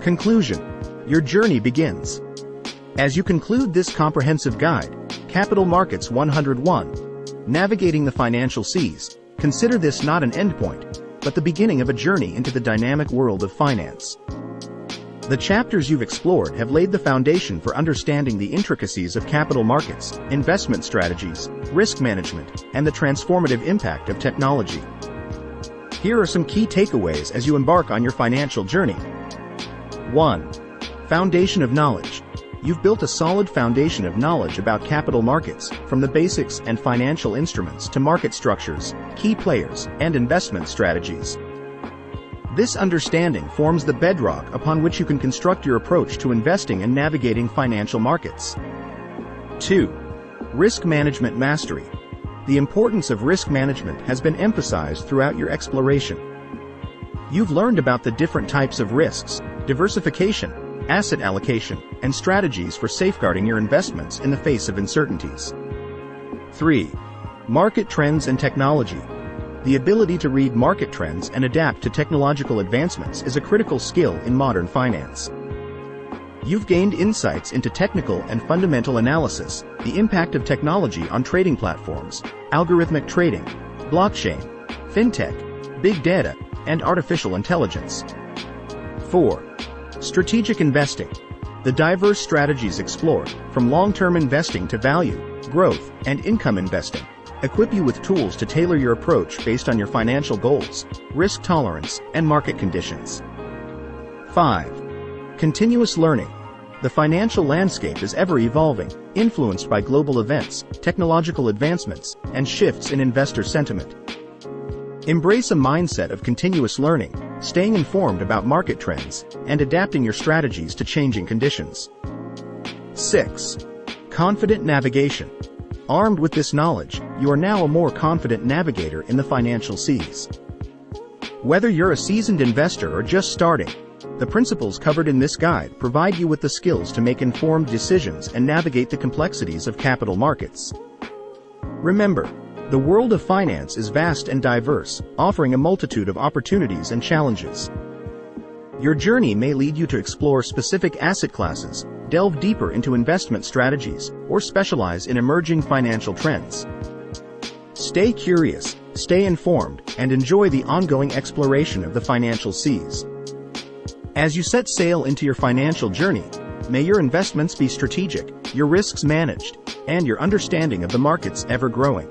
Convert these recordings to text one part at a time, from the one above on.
Conclusion. Your journey begins. As you conclude this comprehensive guide, Capital Markets 101, Navigating the Financial Seas, consider this not an endpoint, but the beginning of a journey into the dynamic world of finance. The chapters you've explored have laid the foundation for understanding the intricacies of capital markets, investment strategies, risk management, and the transformative impact of technology. Here are some key takeaways as you embark on your financial journey. 1. Foundation of knowledge. You've built a solid foundation of knowledge about capital markets, from the basics and financial instruments to market structures, key players, and investment strategies. This understanding forms the bedrock upon which you can construct your approach to investing and navigating financial markets. 2. Risk management mastery. The importance of risk management has been emphasized throughout your exploration. You've learned about the different types of risks, diversification, asset allocation, and strategies for safeguarding your investments in the face of uncertainties. 3. Market trends and technology. The ability to read market trends and adapt to technological advancements is a critical skill in modern finance. You've gained insights into technical and fundamental analysis, the impact of technology on trading platforms, algorithmic trading, blockchain, fintech, big data, and artificial intelligence. 4. Strategic investing. The diverse strategies explored, from long-term investing to value, growth, and income investing, equip you with tools to tailor your approach based on your financial goals, risk tolerance, and market conditions. 5. Continuous learning. The financial landscape is ever-evolving, influenced by global events, technological advancements, and shifts in investor sentiment. Embrace a mindset of continuous learning, staying informed about market trends, and adapting your strategies to changing conditions. 6. Confident navigation. Armed with this knowledge, you are now a more confident navigator in the financial seas. Whether you're a seasoned investor or just starting, the principles covered in this guide provide you with the skills to make informed decisions and navigate the complexities of capital markets. Remember, the world of finance is vast and diverse, offering a multitude of opportunities and challenges. Your journey may lead you to explore specific asset classes, delve deeper into investment strategies, or specialize in emerging financial trends. Stay curious, stay informed, and enjoy the ongoing exploration of the financial seas. As you set sail into your financial journey, may your investments be strategic, your risks managed, and your understanding of the markets ever-growing.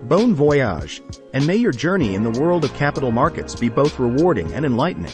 Bon voyage, and may your journey in the world of capital markets be both rewarding and enlightening.